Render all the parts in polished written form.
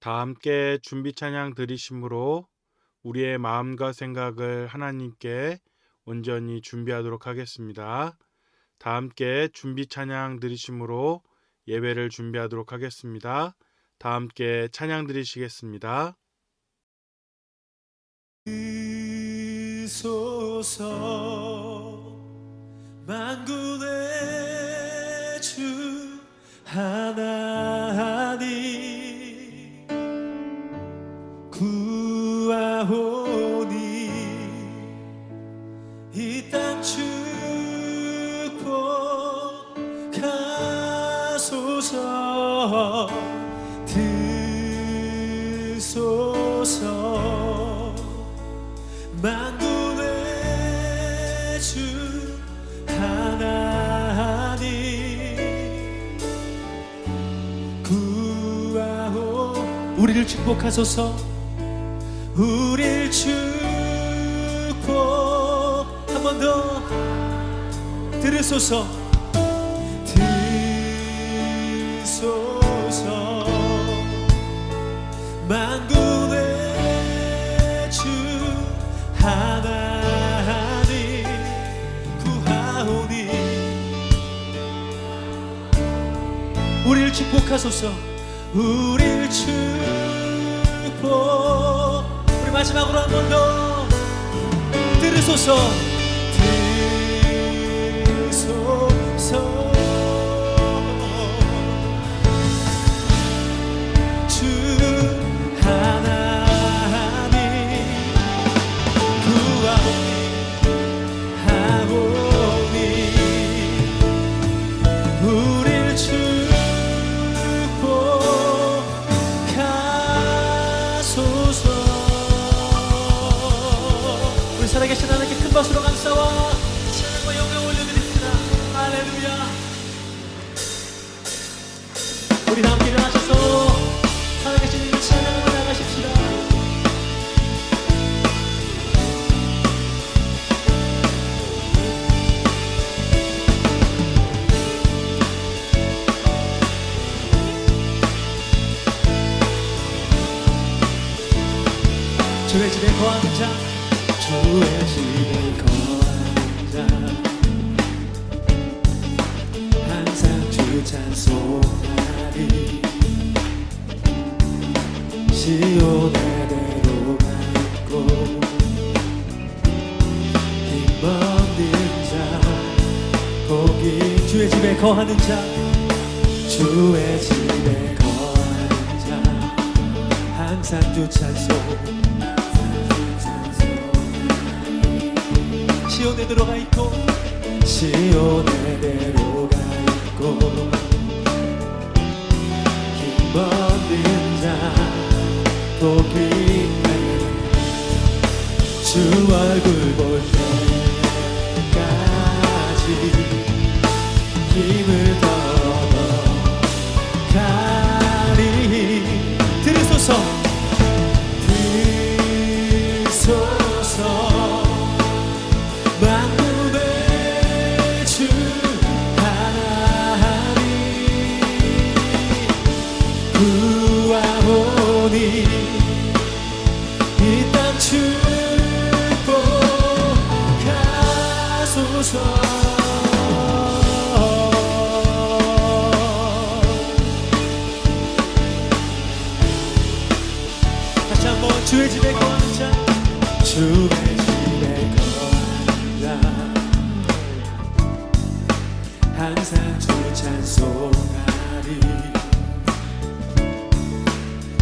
다 함께 준비 찬양 드리심으로 우리의 마음과 생각을 하나님께 온전히 준비하도록 하겠습니다. 다 함께 준비 찬양 드리심으로 예배를 준비하도록 하겠습니다. 다 함께 찬양 드리시겠습니다. 소서 만군의 주 하나님 구하오니 이 땅 축복하소서 드소서 만군의 주 하나님 구하오 우리를 축복하소서 우리를 축복 한 번 더 들으소서 드소서 만군의 주 하나님 구하오니 우리를 축복하소서 우리를 축복 우리 마지막으로 한 번 더 들으소서 들으소서 주 하나님 구하오니 우리를 축복하소서 우리 살아계신 하나님께 큰 박수로 감사와 찬양과 영광 올려드립니다. 할렐루야. 우리 다 함께 일어나셔서 살아계신 이를 찬양하며 나가십시다. 주의 집에 거하는 자 주의 집에 거하는 자 항상 주 찬송하리 시온의 내려가고 힘없는 자 거기 주의 집에 거하는 자 주의 집에 거하는 자 항상 주 찬송 시온에 들어가 있고 시온에 내려가 있고 힘없는 자 복이 있네 주 얼굴 볼 때까지 힘을 더가리 들으소서 들으소서 만군의 주 하나님 구하오니 이 땅 축복하소서 다시 한번 주의 집에 거하는 자 주의 집에 거하는 자 항상 주 찬송하리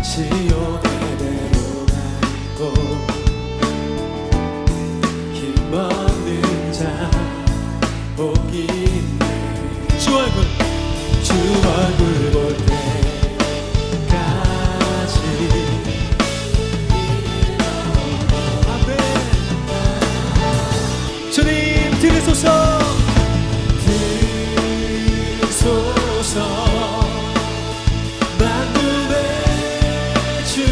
시온에 내려가 있고 힘없는 자 복이 있네 주 얼굴 볼 때까지 아멘 주님 들으소서 들으소서 만군의 주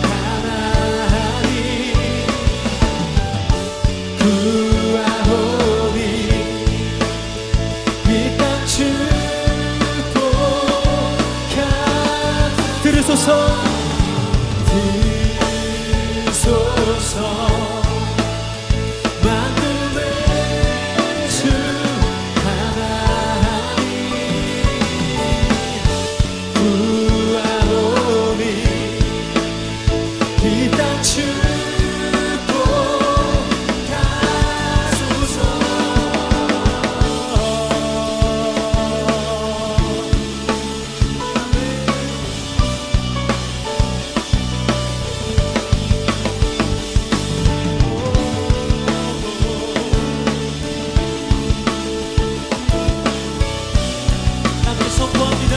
하나님 구하오니 이 땅 축복하 들으소서 들으소서 만물의 주 하나님 구하오니 이 땅 축복하소서. 아멘. 선포합니다.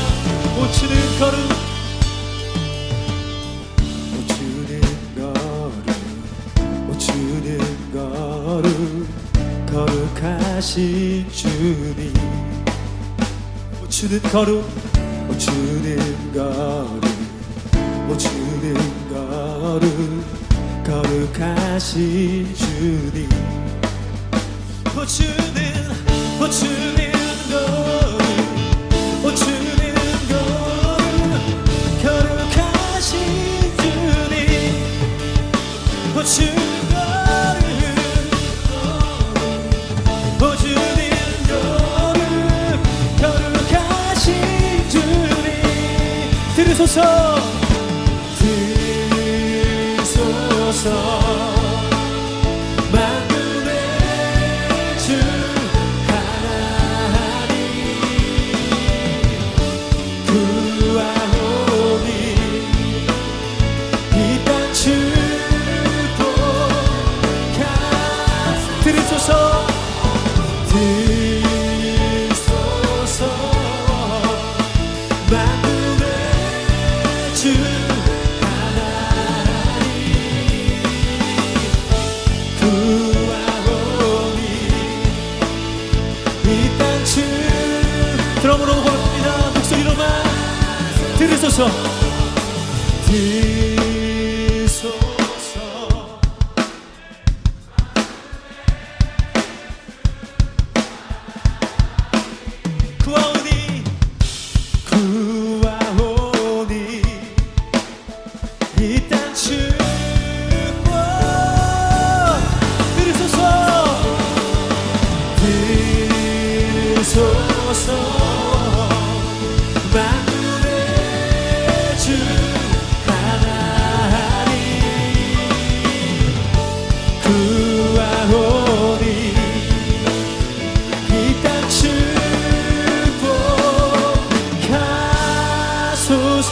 못 추는 걸음 못 추는 걸음 거룩하신 주님 못 추는 걸음 못 추는 걸음 못 추는 걸음 거룩하신 주님 못 추는 걸음 못 추는 걸음 거룩하신 주님 못 추는 걸음 못 추는 걸음 거룩하신 주님 들으소서 들으소서 만물의 주 하나님 구하오니 이 땅 축복하 들으소서 들으소서 만물의 주 하나님 구하오니 이 땅 축 드럼으로 고백합니다. 목소리로만 들으소서 들으소서 구하오니 이 땅 축복 들으소서 들으소서 만물의 주 하나님 구하오니 이 땅 축복하소서.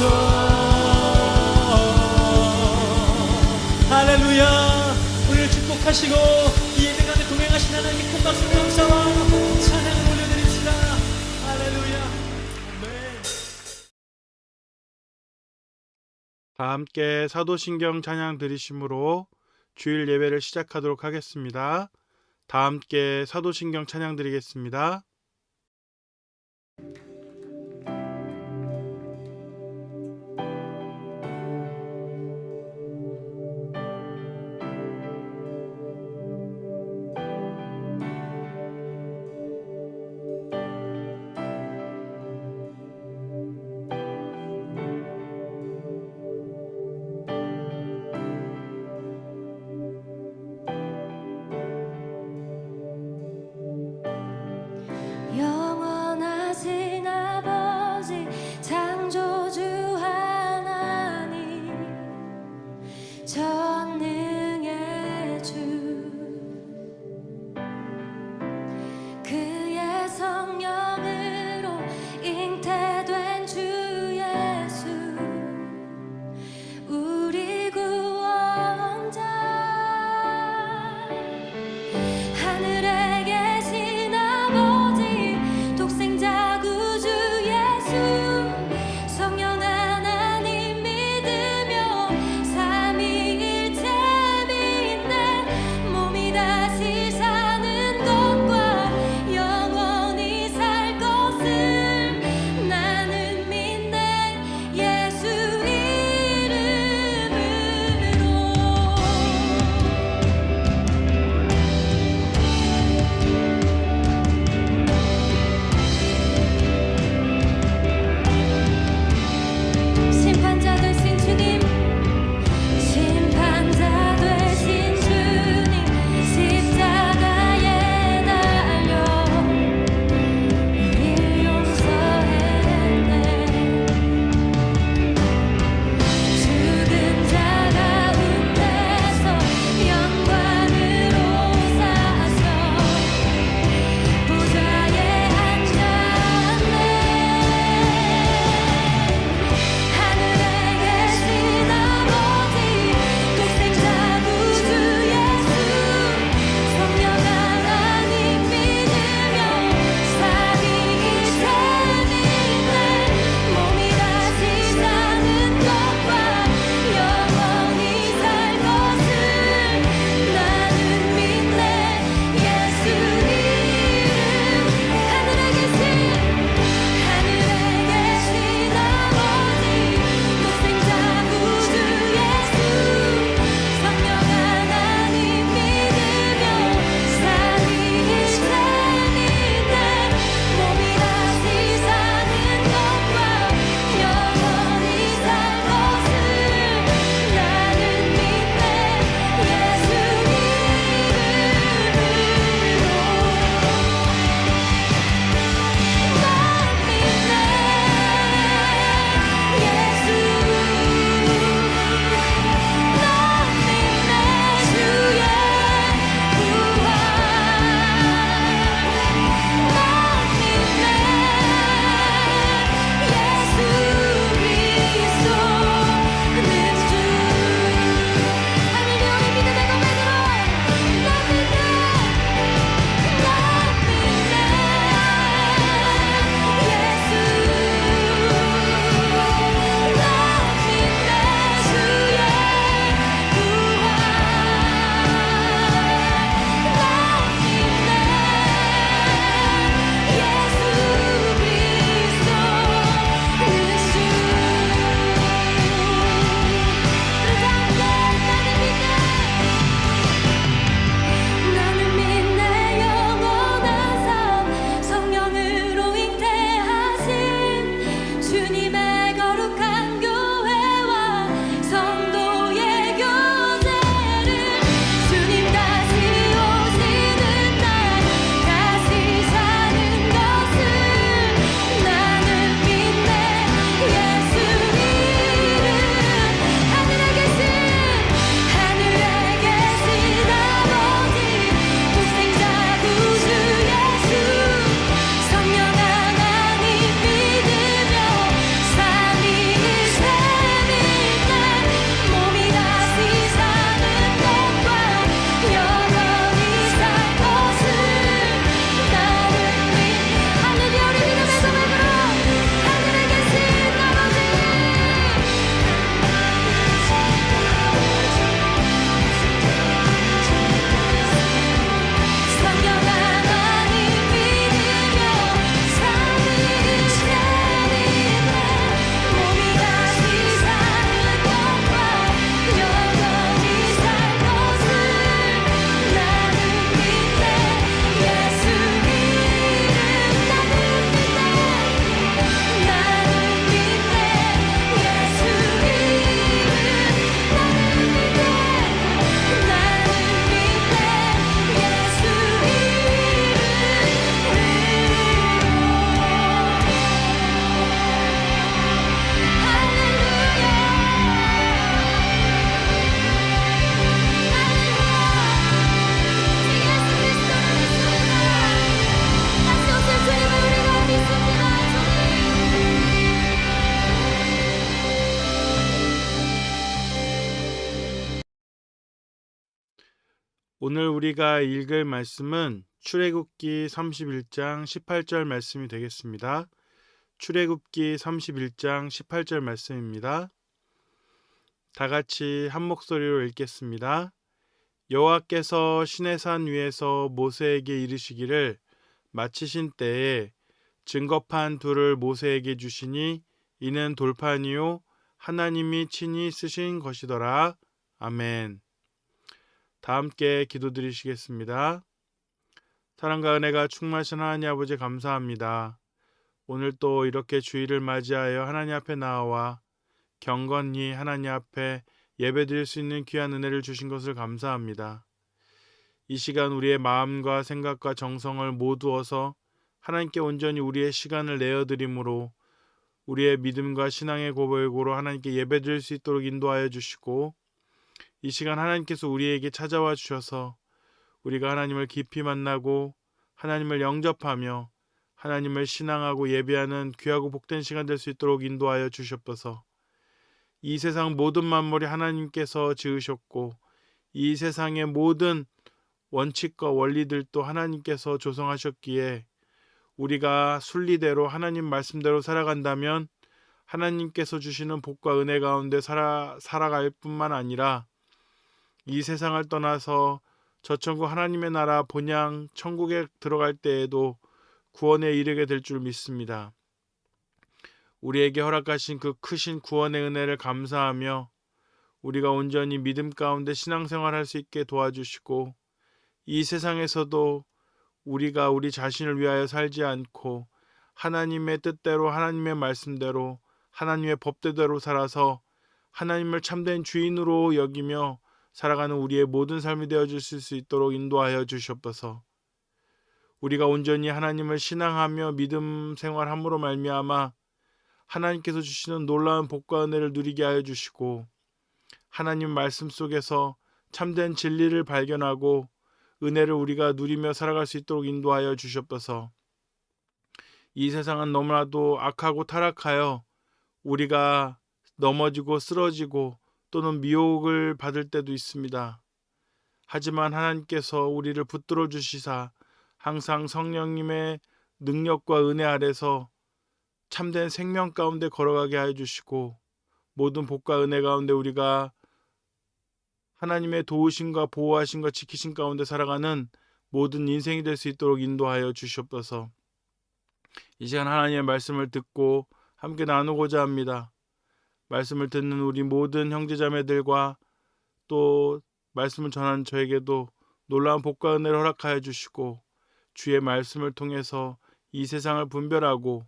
할렐루야. 우리를 축복하시고 이 예배 가운데 동행하신 하나님 큰 박수 감사와 찬양을 올려드립시다. 할렐루야. 아멘. 다 함께 사도신경 찬양 드리심으로 주일 예배를 시작하도록 하겠습니다. 다 함께 사도신경 찬양 드리겠습니다. 영원하신 오늘 우리가 읽을 말씀은 출애굽기 31장 18절 말씀이 되겠습니다. 출애굽기 31장 18절 말씀입니다. 다 같이 한 목소리로 읽겠습니다. 여호와께서 시내산 위에서 모세에게 이르시기를 마치신 때에 증거판 둘을 모세에게 주시니 이는 돌판이요 하나님이 친히 쓰신 것이더라. 아멘. 다 함께 기도드리시겠습니다. 사랑과 은혜가 충만하신 하나님 아버지 감사합니다. 오늘 또 이렇게 주일을 맞이하여 하나님 앞에 나와 경건히 하나님 앞에 예배드릴 수 있는 귀한 은혜를 주신 것을 감사합니다. 이 시간 우리의 마음과 생각과 정성을 모두어서 하나님께 온전히 우리의 시간을 내어드림으로 우리의 믿음과 신앙의 고백으로 하나님께 예배드릴 수 있도록 인도하여 주시고, 이 시간 하나님께서 우리에게 찾아와 주셔서 우리가 하나님을 깊이 만나고 하나님을 영접하며 하나님을 신앙하고 예배하는 귀하고 복된 시간 될 수 있도록 인도하여 주시옵소서. 이 세상 모든 만물이 하나님께서 지으셨고 이 세상의 모든 원칙과 원리들도 하나님께서 조성하셨기에 우리가 순리대로 하나님 말씀대로 살아간다면 하나님께서 주시는 복과 은혜 가운데 살아갈 뿐만 아니라 이 세상을 떠나서 저천국 하나님의 나라 본향 천국에 들어갈 때에도 구원에 이르게 될 줄 믿습니다. 우리에게 허락하신 그 크신 구원의 은혜를 감사하며 우리가 온전히 믿음 가운데 신앙생활할 수 있게 도와주시고, 이 세상에서도 우리가 우리 자신을 위하여 살지 않고 하나님의 뜻대로 하나님의 말씀대로 하나님의 법대로 살아서 하나님을 참된 주인으로 여기며 살아가는 우리의 모든 삶이 되어 주실 수 있도록 인도하여 주시옵소서. 우리가 온전히 하나님을 신앙하며 믿음 생활함으로 말미암아 하나님께서 주시는 놀라운 복과 은혜를 누리게 하여 주시고, 하나님 말씀 속에서 참된 진리를 발견하고 은혜를 우리가 누리며 살아갈 수 있도록 인도하여 주시옵소서. 이 세상은 너무나도 악하고 타락하여 우리가 넘어지고 쓰러지고 또는 미혹을 받을 때도 있습니다. 하지만 하나님께서 우리를 붙들어 주시사 항상 성령님의 능력과 은혜 아래서 참된 생명 가운데 걸어가게 하여 주시고, 모든 복과 은혜 가운데 우리가 하나님의 도우심과 보호하심과 지키심 가운데 살아가는 모든 인생이 될 수 있도록 인도하여 주시옵소서. 이 시간 하나님의 말씀을 듣고 함께 나누고자 합니다. 말씀을 듣는 우리 모든 형제자매들과 또 말씀을 전하는 저에게도 놀라운 복과 은혜를 허락하여 주시고, 주의 말씀을 통해서 이 세상을 분별하고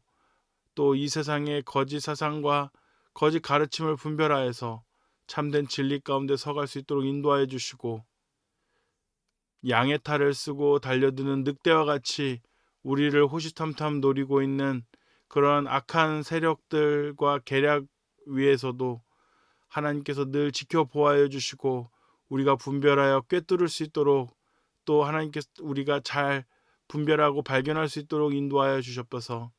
또 이 세상의 거짓 사상과 거짓 가르침을 분별하여서 참된 진리 가운데 서갈 수 있도록 인도하여 주시고, 양의 탈을 쓰고 달려드는 늑대와 같이 우리를 호시탐탐 노리고 있는 그러한 악한 세력들과 계략 위에서도 하나님께서 늘 지켜보아여 주시고 우리가 분별하여 꿰뚫을 수 있도록, 또 하나님께서 우리가 잘 분별하고 발견할 수 있도록 인도하여 주셨어서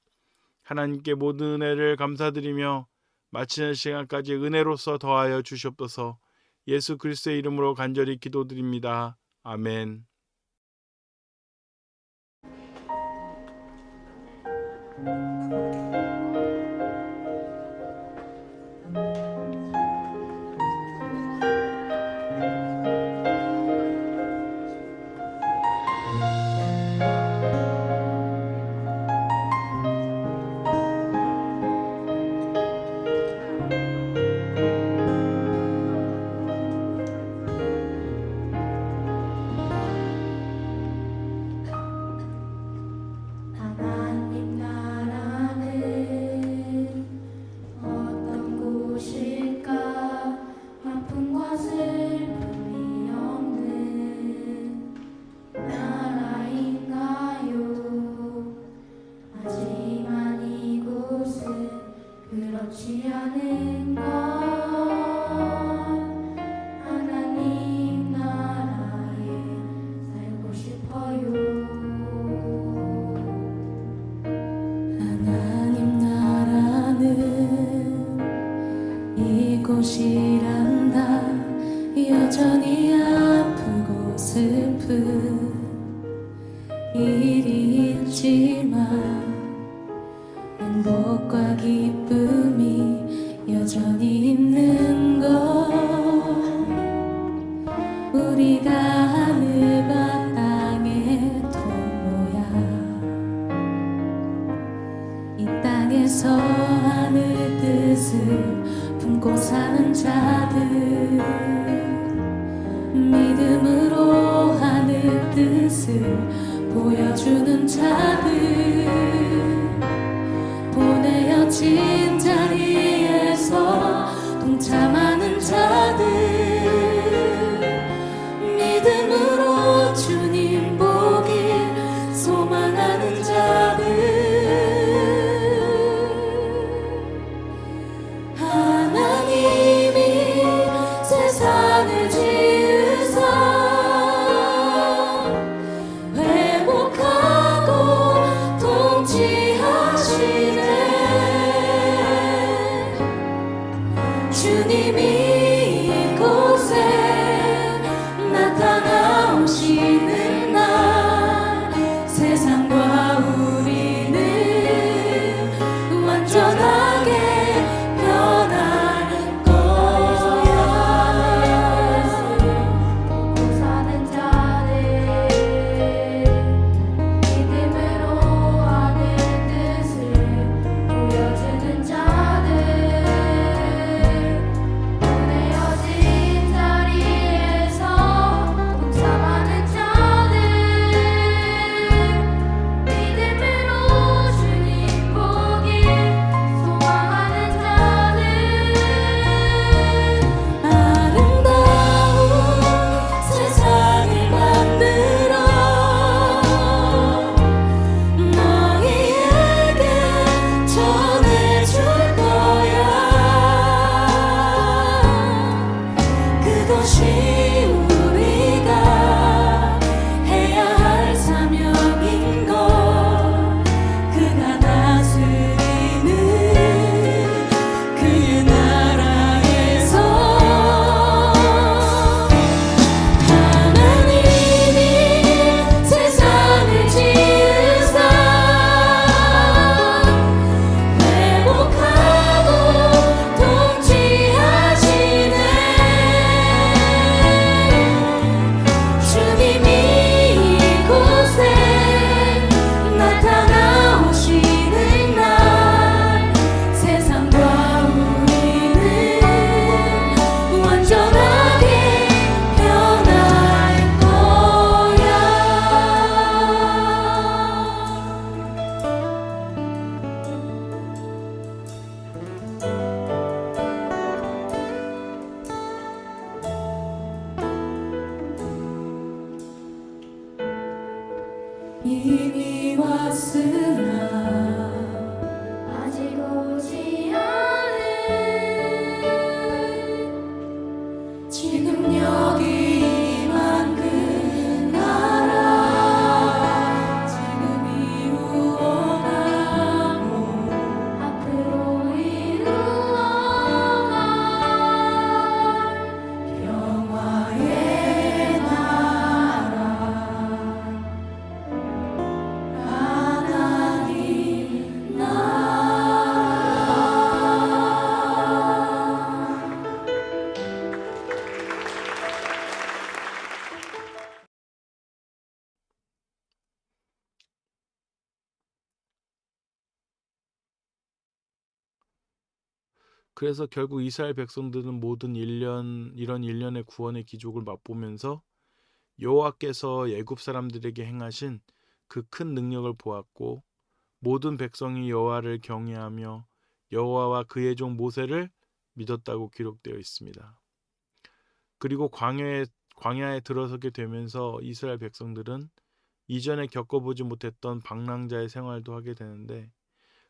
하나님께 모든 은혜를 감사드리며 마치는 시간까지 은혜로서 더하여 주시옵소서. 예수 그리스도의 이름으로 간절히 기도드립니다. 아멘. 하나님 나라는 어떤 곳일까? 아픔과 슬픔이 없는 나라인가요? 하지만 이곳은 그렇지 않은 것. 하나님 나라에 살고 싶어요. 하나님 나라는 이곳이란다. 여전히 아프고 슬픈 일이 있지만 행복과 기쁨이 여전히 있는 것 우리가 하늘과 땅의 통로야 이 땅에서 하늘 뜻을 품고 사는 자들 믿음으로 하늘 뜻을 보여주는 자들 보내어진 자리에서 동참하는 자들 믿음으로 주님 보길 소망하는 자들 하나님이 세상을 지으사 회복하고 통치하시네 주님이 이곳에 나타나오시는 날 세상과 우리는 완전하게 변할 거야 먹고 사는 자들 믿음으로 하는 뜻을 보여주는 자들 보내어진 자리에서 동참하는 자들 믿음으로 주님 보길 소망하는 자들 아름다운 세상을 만들어 너희에게 전해줄 거야 그것이 우리가 해야 할 사명인 걸 그가 다스리는 그의 나라에서 하나님이 세상을 지으사 회복하고 통치하시네 주님이 이곳에 나타나오시는 날 세상과 우리는 완전하게 변할 거야 이미 왔으나 아직 오지 않은 지금 여기 임한 그 나라 지금 이루어가고 앞으로 이루어갈 평화의 나라 하나님 그래서 결국 이스라엘 백성들은 모든 이런 일련의 구원의 기적을 맛보면서 여호와께서 애굽 사람들에게 행하신 그 큰 능력을 보았고 모든 백성이 여호와를 경외하며 여호와와 그의 종 모세를 믿었다고 기록되어 있습니다. 그리고 광야에 들어서게 되면서 이스라엘 백성들은 이전에 겪어보지 못했던 방랑자의 생활도 하게 되는데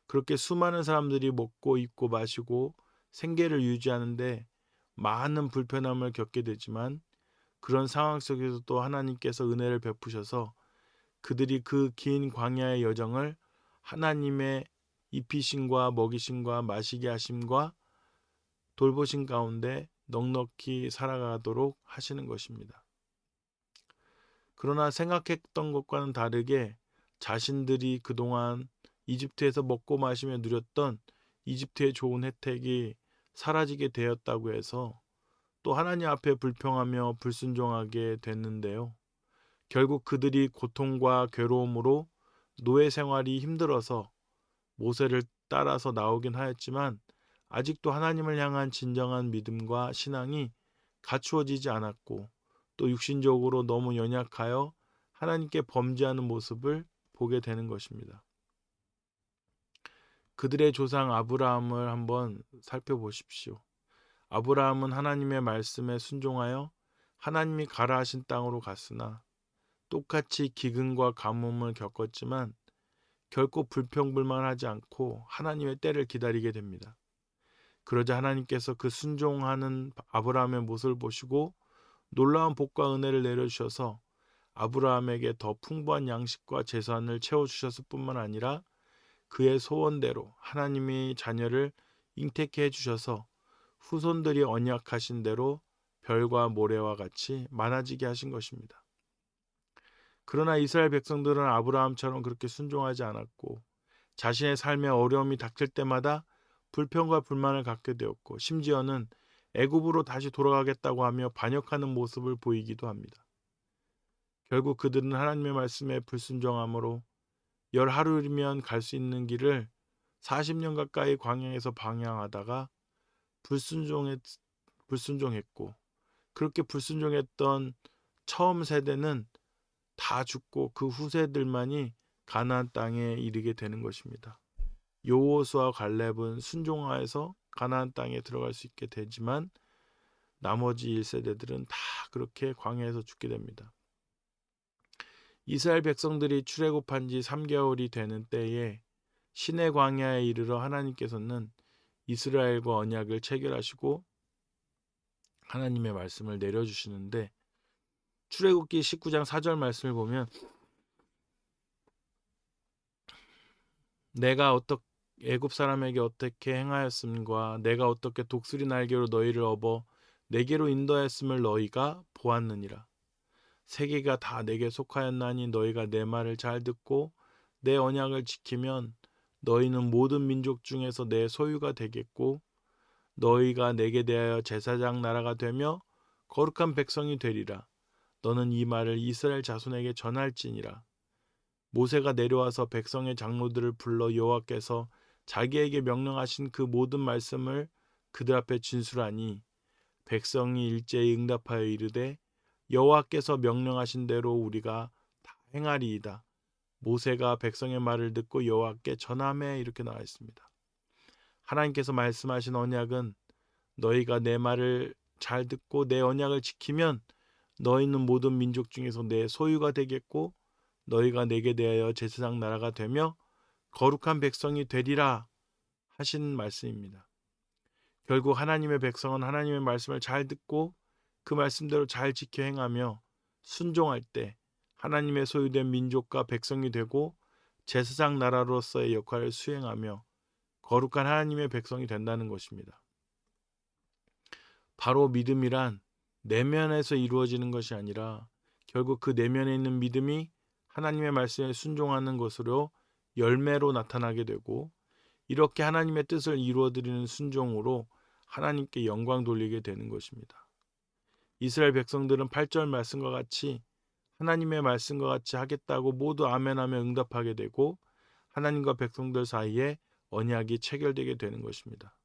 그렇게 수많은 사람들이 먹고 입고 마시고 생계를 유지하는데 많은 불편함을 겪게 되지만 그런 상황 속에서도 하나님께서 은혜를 베푸셔서 그들이 그 긴 광야의 여정을 하나님의 입히심과 먹이심과 마시게 하심과 돌보심 가운데 넉넉히 살아가도록 하시는 것입니다. 그러나 생각했던 것과는 다르게 자신들이 그동안 이집트에서 먹고 마시며 누렸던 이집트의 좋은 혜택이 사라지게 되었다고 해서 또 하나님 앞에 불평하며 불순종하게 됐는데요. 결국 그들이 고통과 괴로움으로 노예 생활이 힘들어서 모세를 따라서 나오긴 하였지만 아직도 하나님을 향한 진정한 믿음과 신앙이 갖추어지지 않았고 또 육신적으로 너무 연약하여 하나님께 범죄하는 모습을 보게 되는 것입니다. 그들의 조상 아브라함을 한번 살펴보십시오. 아브라함은 하나님의 말씀에 순종하여 하나님이 가라 하신 땅으로 갔으나 똑같이 기근과 가뭄을 겪었지만 결코 불평불만하지 않고 하나님의 때를 기다리게 됩니다. 그러자 하나님께서 그 순종하는 아브라함의 모습을 보시고 놀라운 복과 은혜를 내려주셔서 아브라함에게 더 풍부한 양식과 재산을 채워주셨을 뿐만 아니라 그의 소원대로 하나님이 자녀를 잉태케 해주셔서 후손들이 언약하신 대로 별과 모래와 같이 많아지게 하신 것입니다. 그러나 이스라엘 백성들은 아브라함처럼 그렇게 순종하지 않았고 자신의 삶에 어려움이 닥칠 때마다 불평과 불만을 갖게 되었고 심지어는 애굽으로 다시 돌아가겠다고 하며 반역하는 모습을 보이기도 합니다. 결국 그들은 하나님의 말씀에 불순종함으로 열 하루이면 갈 수 있는 길을 40년 가까이 광야에서 방향하다가 불순종했고 그렇게 불순종했던 처음 세대는 다 죽고 그 후세들만이 가나안 땅에 이르게 되는 것입니다. 여호수아와 갈렙은 순종하여서 가나안 땅에 들어갈 수 있게 되지만 나머지 1세대들은 다 그렇게 광야에서 죽게 됩니다. 이스라엘 백성들이 출애굽한 지 3개월이 되는 때에 시내 광야에 이르러 하나님께서는 이스라엘과 언약을 체결하시고 하나님의 말씀을 내려주시는데 출애굽기 19장 4절 말씀을 보면 내가 애굽 사람에게 어떻게 행하였음과 내가 어떻게 독수리 날개로 너희를 업어 내게로 인도하였음을 너희가 보았느니라. 세계가 다 내게 속하였나니 너희가 내 말을 잘 듣고 내 언약을 지키면 너희는 모든 민족 중에서 내 소유가 되겠고 너희가 내게 대하여 제사장 나라가 되며 거룩한 백성이 되리라. 너는 이 말을 이스라엘 자손에게 전할지니라. 모세가 내려와서 백성의 장로들을 불러 여호와께서 자기에게 명령하신 그 모든 말씀을 그들 앞에 진술하니 백성이 일제히 응답하여 이르되 여호와께서 명령하신 대로 우리가 다 행하리이다. 모세가 백성의 말을 듣고 여호와께 전하매 이렇게 나와 있습니다. 하나님께서 말씀하신 언약은 너희가 내 말을 잘 듣고 내 언약을 지키면 너희는 모든 민족 중에서 내 소유가 되겠고 너희가 내게 대하여 제사장 나라가 되며 거룩한 백성이 되리라 하신 말씀입니다. 결국 하나님의 백성은 하나님의 말씀을 잘 듣고 그 말씀대로 잘 지켜 행하며 순종할 때 하나님의 소유된 민족과 백성이 되고 제사장 나라로서의 역할을 수행하며 거룩한 하나님의 백성이 된다는 것입니다. 바로 믿음이란 내면에서 이루어지는 것이 아니라 결국 그 내면에 있는 믿음이 하나님의 말씀에 순종하는 것으로 열매로 나타나게 되고 이렇게 하나님의 뜻을 이루어드리는 순종으로 하나님께 영광 돌리게 되는 것입니다. 이스라엘 백성들은 8절 말씀과 같이 하나님의 말씀과 같이 하겠다고 모두 아멘하며 응답하게 되고 하나님과 백성들 사이에 언약이 체결되게 되는 것입니다.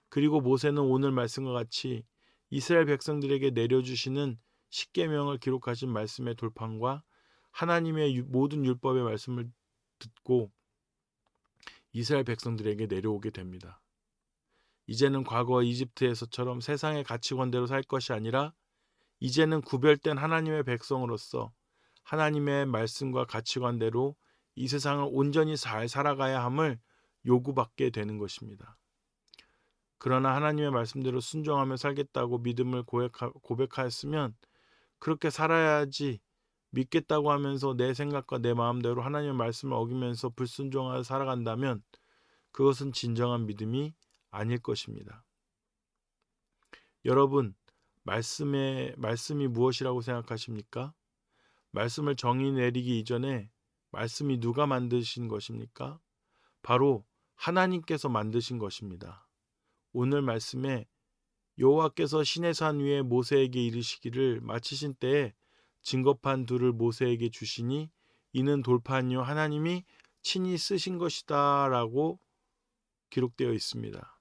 그리고 모세는 오늘 말씀과 같이 이스라엘 백성들에게 내려주시는 십계명을 기록하신 말씀의 돌판과 하나님의 모든 율법의 말씀을 듣고 이스라엘 백성들에게 내려오게 됩니다. 이제는 과거 이집트에서처럼 세상의 가치관대로 살 것이 아니라 이제는 구별된 하나님의 백성으로서 하나님의 말씀과 가치관대로 이 세상을 온전히 잘 살아가야 함을 요구받게 되는 것입니다. 그러나 하나님의 말씀대로 순종하며 살겠다고 믿음을 고백하였으면 그렇게 살아야지 믿겠다고 하면서 내 생각과 내 마음대로 하나님의 말씀을 어기면서 불순종하여 살아간다면 그것은 진정한 믿음이 아닐 것입니다. 여러분, 말씀이 무엇이라고 생각하십니까? 말씀을 정의 내리기 이전에 말씀이 누가 만드신 것입니까? 바로 하나님께서 만드신 것입니다. 오늘 말씀에 여호와께서 시내산 위에 모세에게 이르시기를 마치신 때에 증거판 둘을 모세에게 주시니 이는 돌판이요 하나님이 친히 쓰신 것이다 라고 기록되어 있습니다.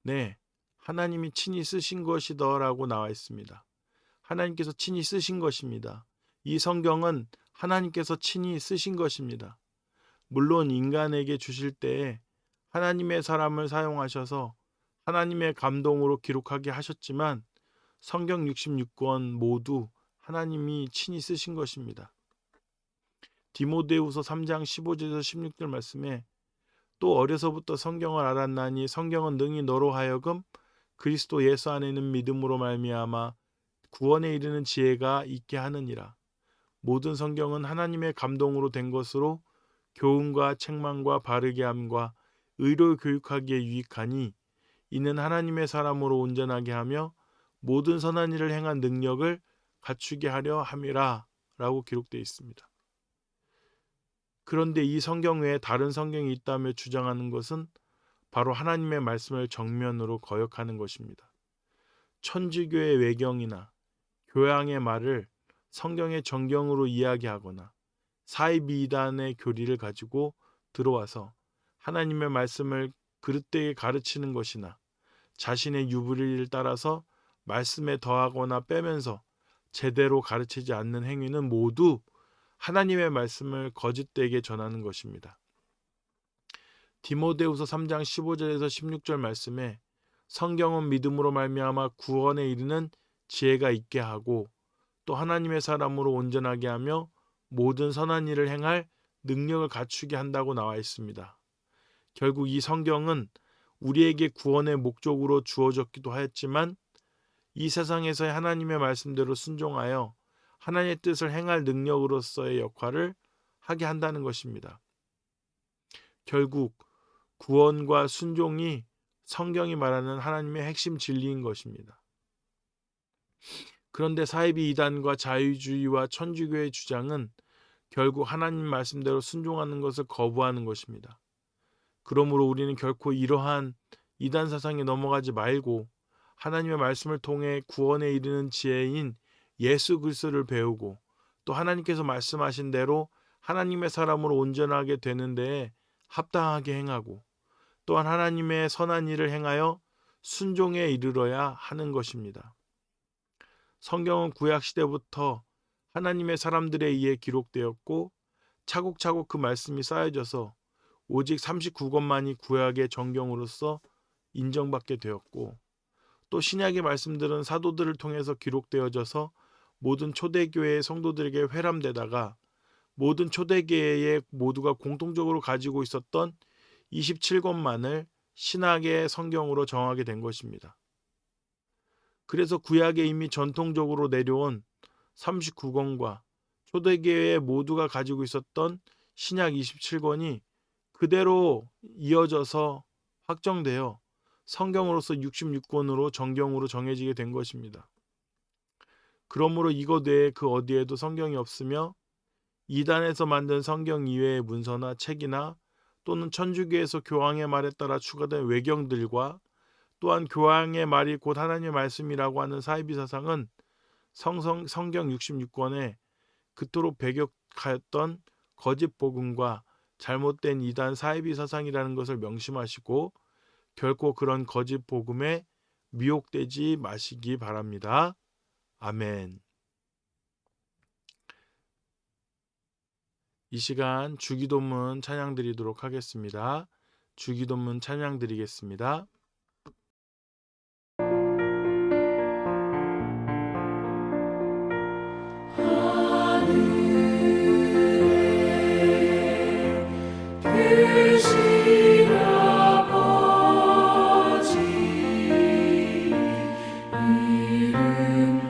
네, 하나님이 친히 쓰신 것이다 라고 나와 있습니다. 하나님께서 친히 쓰신 것입니다. 이 성경은 하나님께서 친히 쓰신 것입니다. 물론 인간에게 주실 때에 하나님의 사람을 사용하셔서 하나님의 감동으로 기록하게 하셨지만 성경 66권 모두 하나님이 친히 쓰신 것입니다. 디모데후서 3장 15절에서 16절 말씀에 또 어려서부터 성경을 알았나니 성경은 능히 너로 하여금 그리스도 예수 안에 있는 믿음으로 말미암아 구원에 이르는 지혜가 있게 하느니라. 모든 성경은 하나님의 감동으로 된 것으로 교훈과 책망과 바르게 함과 의로 교육하기에 유익하니 이는 하나님의 사람으로 온전하게 하며 모든 선한 일을 행한 능력을 갖추게 하려 함이라 라고 기록되어 있습니다. 그런데 이 성경 외에 다른 성경이 있다며 주장하는 것은 바로 하나님의 말씀을 정면으로 거역하는 것입니다. 천주교의 외경이나 교양의 말을 성경의 정경으로 이야기하거나 사이비 이단의 교리를 가지고 들어와서 하나님의 말씀을 그릇되게 가르치는 것이나 자신의 유불리를 따라서 말씀에 더하거나 빼면서 제대로 가르치지 않는 행위는 모두 하나님의 말씀을 거짓되게 전하는 것입니다. 디모데후서 3장 15절에서 16절 말씀에 성경은 믿음으로 말미암아 구원에 이르는 지혜가 있게 하고 또 하나님의 사람으로 온전하게 하며 모든 선한 일을 행할 능력을 갖추게 한다고 나와 있습니다. 결국 이 성경은 우리에게 구원의 목적으로 주어졌기도 하였지만 이 세상에서의 하나님의 말씀대로 순종하여 하나님의 뜻을 행할 능력으로서의 역할을 하게 한다는 것입니다. 결국 구원과 순종이 성경이 말하는 하나님의 핵심 진리인 것입니다. 그런데 사이비 이단과 자유주의와 천주교의 주장은 결국 하나님 말씀대로 순종하는 것을 거부하는 것입니다. 그러므로 우리는 결코 이러한 이단 사상에 넘어가지 말고 하나님의 말씀을 통해 구원에 이르는 지혜인 예수 그리스도를 배우고 또 하나님께서 말씀하신 대로 하나님의 사람으로 온전하게 되는 데에 합당하게 행하고 또한 하나님의 선한 일을 행하여 순종에 이르러야 하는 것입니다. 성경은 구약 시대부터 하나님의 사람들에 의해 기록되었고 차곡차곡 그 말씀이 쌓여져서 오직 39권만이 구약의 정경으로서 인정받게 되었고 또 신약의 말씀들은 사도들을 통해서 기록되어져서 모든 초대교회의 성도들에게 회람되다가 모든 초대교회에 모두가 공통적으로 가지고 있었던 27권만을 신약의 성경으로 정하게 된 것입니다. 그래서 구약에 이미 전통적으로 내려온 39권과 초대교회 모두가 가지고 있었던 신약 27권이 그대로 이어져서 확정되어 성경으로서 66권으로 정경으로 정해지게 된 것입니다. 그러므로 이것 외에 그 어디에도 성경이 없으며 이단에서 만든 성경 이외의 문서나 책이나 또는 천주교에서 교황의 말에 따라 추가된 외경들과 또한 교황의 말이 곧 하나님의 말씀이라고 하는 사이비 사상은 성경 66권에 그토록 배격하였던 거짓 복음과 잘못된 이단 사이비 사상이라는 것을 명심하시고 결코 그런 거짓 복음에 미혹되지 마시기 바랍니다. 아멘. 이 시간 주기도문 찬양 드리도록 하겠습니다. 주기도문 찬양 드리겠습니다. 크신 아버지 이름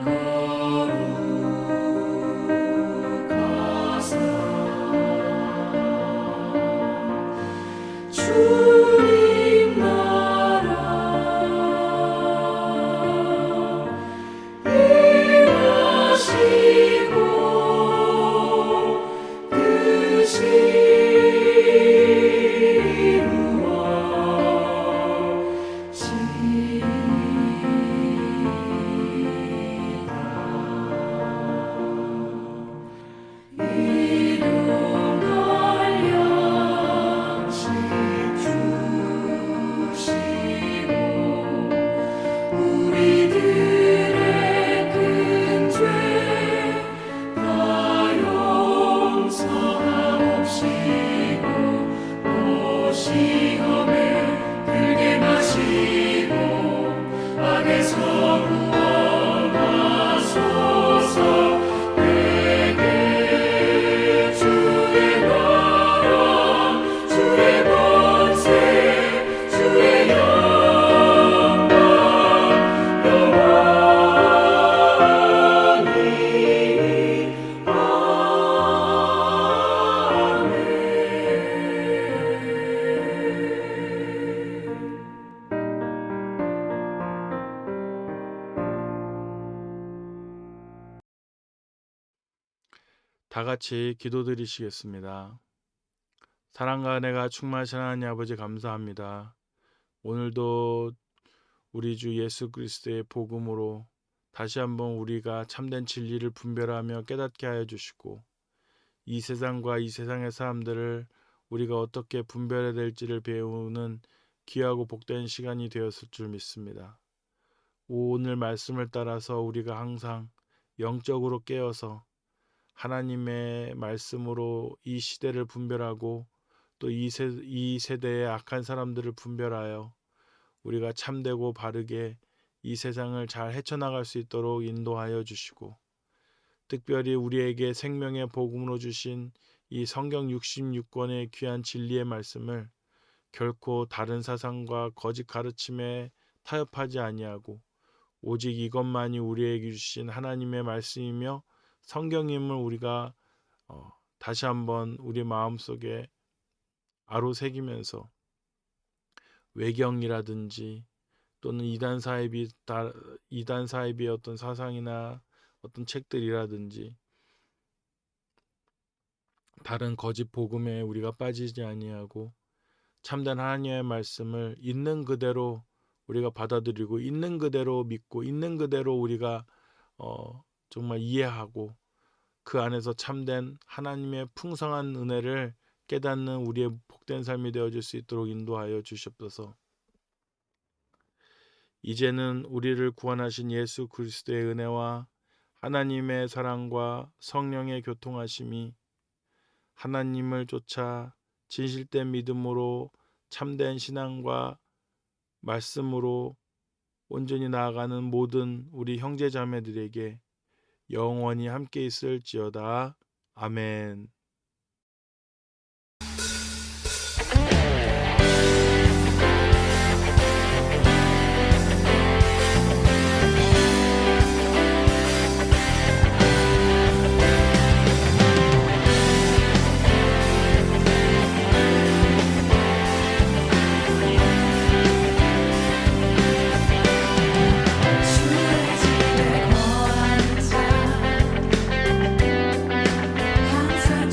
거룩하사 주님 나라 다 같이 기도드리시겠습니다. 사랑과 은혜가 충만하신 하나님 아버지 감사합니다. 오늘도 우리 주 예수 그리스도의 복음으로 다시 한번 우리가 참된 진리를 분별하며 깨닫게 하여 주시고 이 세상과 이 세상의 사람들을 우리가 어떻게 분별해야 될지를 배우는 귀하고 복된 시간이 되었을 줄 믿습니다. 오늘 말씀을 따라서 우리가 항상 영적으로 깨어서 하나님의 말씀으로 이 시대를 분별하고 또 이 세대의 악한 사람들을 분별하여 우리가 참되고 바르게 이 세상을 잘 헤쳐나갈 수 있도록 인도하여 주시고 특별히 우리에게 생명의 복음으로 주신 이 성경 66권의 귀한 진리의 말씀을 결코 다른 사상과 거짓 가르침에 타협하지 아니하고 오직 이것만이 우리에게 주신 하나님의 말씀이며 성경임을 우리가 다시 한번 우리 마음속에 아로새기면서 외경이라든지 또는 이단 사이비의 어떤 사상이나 어떤 책들이라든지 다른 거짓 복음에 우리가 빠지지 아니하고 참된 하나님의 말씀을 있는 그대로 우리가 받아들이고 있는 그대로 믿고 있는 그대로 우리가 정말 이해하고 그 안에서 참된 하나님의 풍성한 은혜를 깨닫는 우리의 복된 삶이 되어질 수 있도록 인도하여 주시옵소서. 이제는 우리를 구원하신 예수 그리스도의 은혜와 하나님의 사랑과 성령의 교통하심이 하나님을 쫓아 진실된 믿음으로 참된 신앙과 말씀으로 온전히 나아가는 모든 우리 형제자매들에게 영원히 함께 있을지어다. 아멘. 주의 집에 거하는 자 항상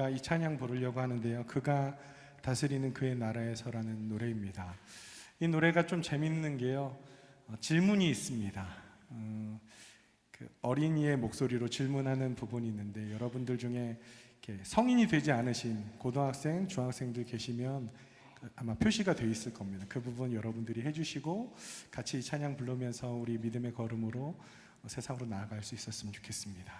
우리가 이 찬양 부르려고 하는데요. 그가 다스리는 그의 나라에서라는 노래입니다. 이 노래가 좀 재밌는 게요. 질문이 있습니다. 그 어린이의 목소리로 질문하는 부분이 있는데 여러분들 중에 이렇게 성인이 되지 않으신 고등학생, 중학생들 계시면 아마 표시가 되어 있을 겁니다. 그 부분 여러분들이 해주시고 같이 이 찬양 부르면서 우리 믿음의 걸음으로 세상으로 나아갈 수 있었으면 좋겠습니다.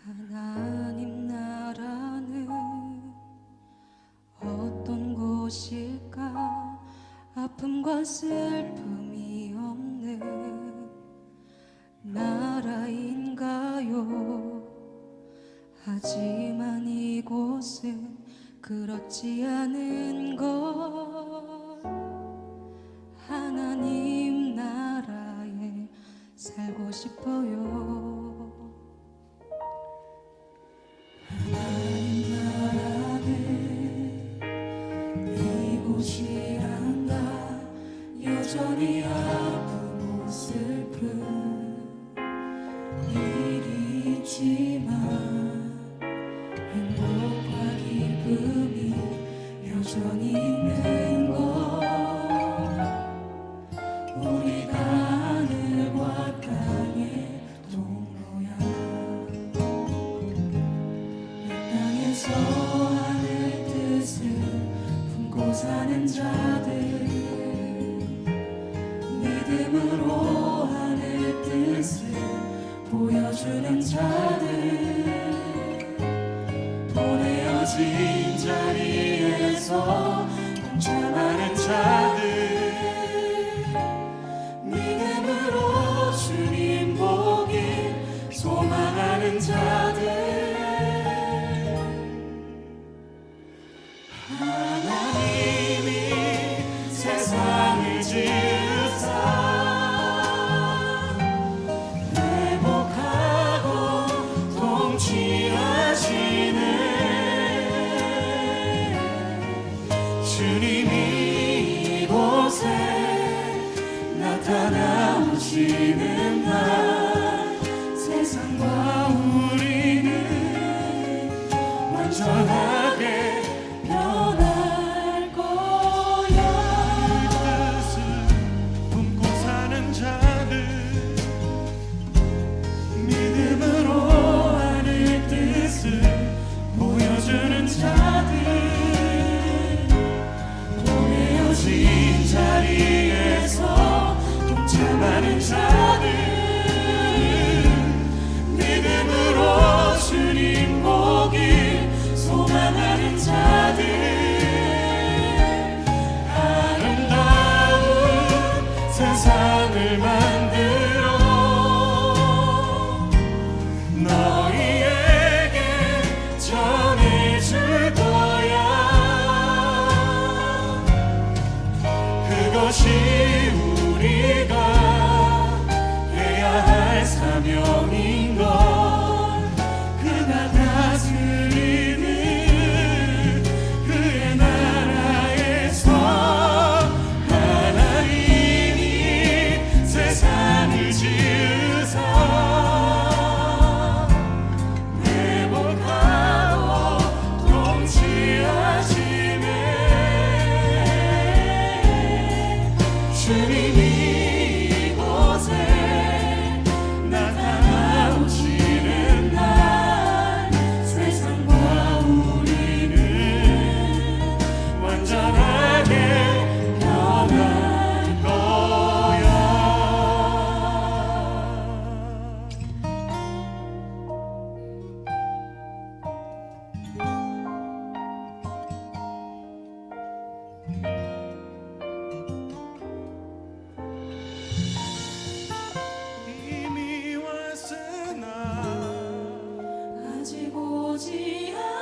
하나님 나라는 어떤 곳일까? 아픔과 슬픔이 없는 나라인가요? 하지만 이곳은 그렇지 않은 것. 하나님 나라에 살고 싶어요. 하나님 나라는 이곳이란다. 여전히 아프고 슬픈 일이 있지만 행복과 기쁨이 여전히 있는 것. 우리가 하늘과 땅의 동로야. 땅에서 하늘 뜻을 품고 사는 자들, 믿음으로 하늘 뜻을 보여주는 자들, 보내어진 자리에서 동참하는 자들, 믿음으로 주님 보길 소망하는 자들. 하나님이 세상을 지으사 회복하고 통치하시네. 주님이 이곳에 나타나시는 날 세상과 우리는 완전하게 변할 거야. 그 뜻을 품고 사는 자들, 믿음으로 하늘 뜻을 보여주는 자들, 보내어진 자리에서 동참하는 자들, 보지